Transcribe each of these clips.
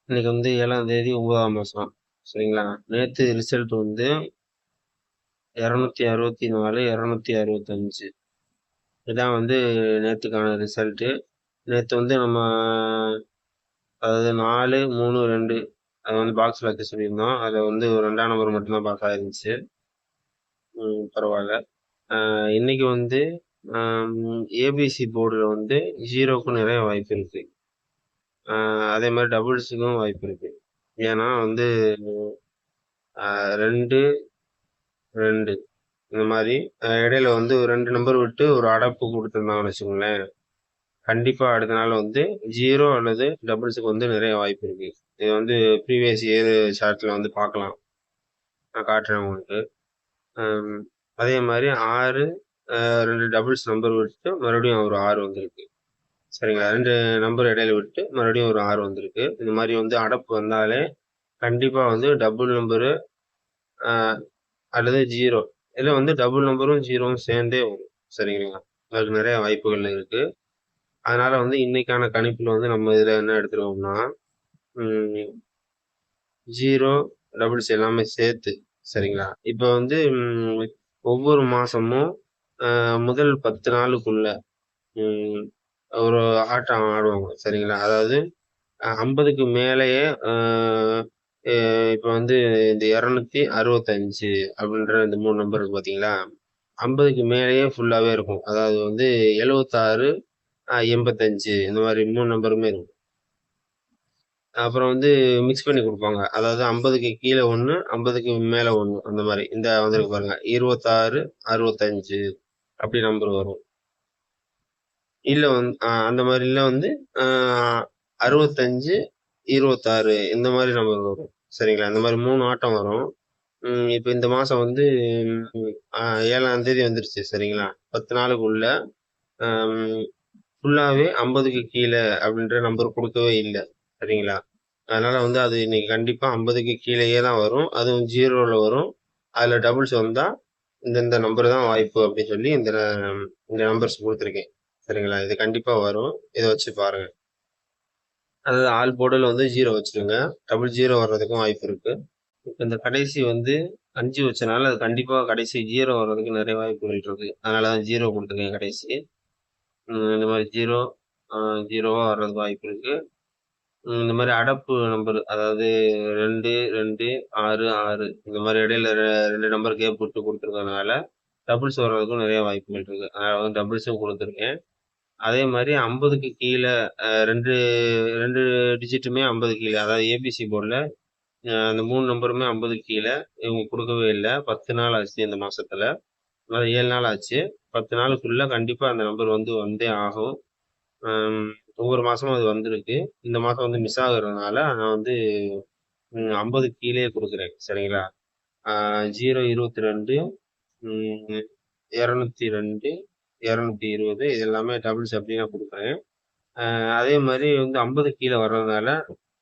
இன்னைக்கு வந்து 7ஆம் தேதி 9ஆம் மாசம். சரிங்களா? நேத்து ரிசல்ட் வந்து 264, 265. இதான் வந்து நேத்துக்கான ரிசல்ட்டு. நேத்து வந்து நம்ம அதாவது 4, 3, 2 அது வந்து பாக்ஸ்ல வைக்க சொல்லியிருந்தோம். அதுல வந்து ஒரு 2ஆம் நம்பர் மட்டும் தான் பாஸ் ஆயிருந்துச்சு. பரவால்ல. இன்னைக்கு வந்து ஏபிசி போர்டுல வந்து 0க்கும் நிறைய வாய்ப்பு இருக்கு. அதே மாதிரி டபுள்ஸுக்கும் வாய்ப்பு இருக்கு. ஏன்னா வந்து 2, 2 இந்த மாதிரி இடையில வந்து ஒரு 2 நம்பர் விட்டு ஒரு அடைப்பு கொடுத்துருந்தாங்கன்னு வச்சுக்கோங்களேன். கண்டிப்பா அடுத்த நாள் வந்து 0 அல்லது டபுள்ஸுக்கு வந்து நிறைய வாய்ப்பு இருக்கு. இது வந்து ப்ரீவியஸ் இயர் சார்ட்ல வந்து பார்க்கலாம். நான் காட்டுறேன் உங்களுக்கு. ஆம், அதே மாதிரி 6, 2 டபுள்ஸ் நம்பர் விட்டு மறுபடியும் ஒரு 6 வந்திருக்கு. சரிங்களா? 2 நம்பர் இடையில விட்டு மறுபடியும் ஒரு 6 வந்திருக்கு. இந்த மாதிரி வந்து அடைப்பு வந்தாலே கண்டிப்பா வந்து டபுள் நம்பரு அல்லது 0. இதுல வந்து டபுள் நம்பரும் 0வும் சேர்ந்தே வரும். சரிங்களா? அதுக்கு நிறைய வாய்ப்புகள் இருக்கு. அதனால வந்து இன்னைக்கான கணிப்புல வந்து நம்ம இதுல என்ன எடுத்துருவோம்னா 0, டபுள்ஸ் எல்லாமே சேர்த்து. சரிங்களா? இப்ப வந்து ஒவ்வொரு மாசமும் முதல் 10 நாளுக்குள்ள ம், ஒரு ஆட்டம் ஆடுவாங்க. சரிங்களா? அதாவது 50க்கு மேலேயே இப்ப வந்து இந்த 265 அப்படின்ற இந்த 3 நம்பர் இருக்கு பாத்தீங்களா? 50க்கு மேலேயே ஃபுல்லாவே இருக்கும். அதாவது வந்து 76, 85 இந்த மாதிரி 3 நம்பருமே இருக்கும். அப்புறம் வந்து மிக்ஸ் பண்ணி குடுப்பாங்க. அதாவது 50க்கு கீழ 1, 50க்கு மேல 1 அந்த மாரி. இந்த வந்திருக்கு பாருங்க. 26, 65 அப்படி நம்பர் வரும். இல்ல அந்த மாரில வந்து அ 65, 26 இந்த மாரி நம்பர் வரும். சரிங்களா? இந்த மாரி 3 ஆட்டம் வரும். இப்ப இந்த மாசம் வந்து ம் அ 7ஆம் தேதி வந்துருச்சு. சரிங்களா? 10 நாளுக்குள்ள அம் ஃபுல்லாவே 50க்கு கீழ அப்படின்ற நம்பர் குடுக்கவே இல்ல. சரிங்களா? அதனால வந்து அது இன்னைக்கு கண்டிப்பா 50க்கு கீழயே தான் வரும். அதுவும் 0ல வரும். அதுல டபுள்ஸ் வந்தா இந்த நம்பர் தான் வாய்ப்பு அப்படின்னு சொல்லி இந்த நம்பர்ஸ் குடுத்துருக்கேன். சரிங்களா? இது கண்டிப்பா வரும். இத வச்சு பாருங்க. அதாவது ஆல் போர்டுல வந்து 0 வச்சுருங்க. டபுள் 0 வர்றதுக்கும் வாய்ப்பு இருக்கு. இப்ப இந்த கடைசி வந்து 5 வச்சனால அது கண்டிப்பா கடைசி 0 வர்றதுக்கு நிறைய வாய்ப்புகள் இருக்கு. அதனால தான் 0 குடுத்துருக்கேன் கடைசி. இந்த மாரி 0 0வா வர்றதுக்கு வாய்ப்பு இருக்கு. இந்த மாரி அடப்பு நம்பர் அதாவது 2, 2, 6, 6 இந்த மாரி இடையில 2 நம்பர் கேப் விட்டு குடுத்துருக்கறதுனால, டபுள்ஸ் வர்றதுக்கும் நிறைய வாய்ப்புகள் இருக்கு. அதனால வந்து டபுள்ஸும் குடுத்துருக்கேன். அதே மாரி 50க்கு கீழ 2 2 டிஜிட்டுமே 50 கீழ அதாவது ஏபிசி போர்டுல அந்த 3 நம்பருமே 50க்கு கீழ இவங்க குடுக்கவே இல்ல. 10 நாள் ஆச்சு இந்த மாசத்துல. அதாவது 7 நாள் ஆச்சு. 10 நாளுக்குள்ள கண்டிப்பா அந்த நம்பர் வந்து வந்தே ஆகும். அம் ஒவ்வொரு மாசமும் அது வந்திருக்கு. இந்த மாசம் வந்து மிஸ் ஆகுறதுனால நான் வந்து 50க்கு கீழயே குடுக்குறேன். சரிங்களா? 0, 22, ம் 202, 220 இது எல்லாமே டபுள்ஸ் அப்படி நான் குடுக்குறேன். அதே மாரி வந்து 50க்கு கீழ வர்றதுனால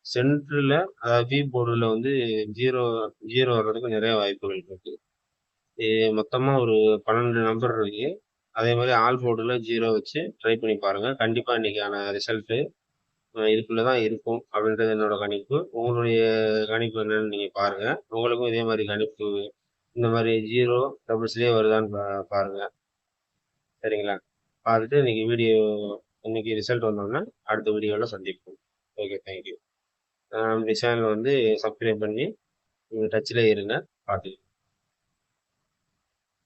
சென்டர்ல அதாவது பி போர்டுல வந்து 0 0 வர்றதுக்கு நிறைய வாய்ப்புகள் இருக்கு. மொத்தமா ஒரு 12 நம்பர் இருக்கு. அதே மாரி ஆல் போர்டுல 0 வச்சு ட்ரை பண்ணி பாருங்க. கண்டிப்பா இன்னைக்கான ரிசல்ட் இதுக்குள்ள தான் இருக்கும் அப்படின்றது என்னோட கணிப்பு. உங்களுடைய கணிப்பு என்னன்னு நீங்க பாருங்க. உங்களுக்கும் இதே மாரி கணிப்பு இந்த மாரி 0 டபுள்ஸ்லயே வருதான்னு பாருங்க. சரிங்களா? பார்த்துட்டு இன்னைக்கு ரிசல்ட் வந்தோனே அடுத்த வீடியோல சந்திப்போம். ஓகே. Thank you. நம்முடைய சேனல் வந்து சப்ஸ்கிரைப் பண்ணி நீங்க டச்ல இருங்க. பார்த்துக்கலாம்.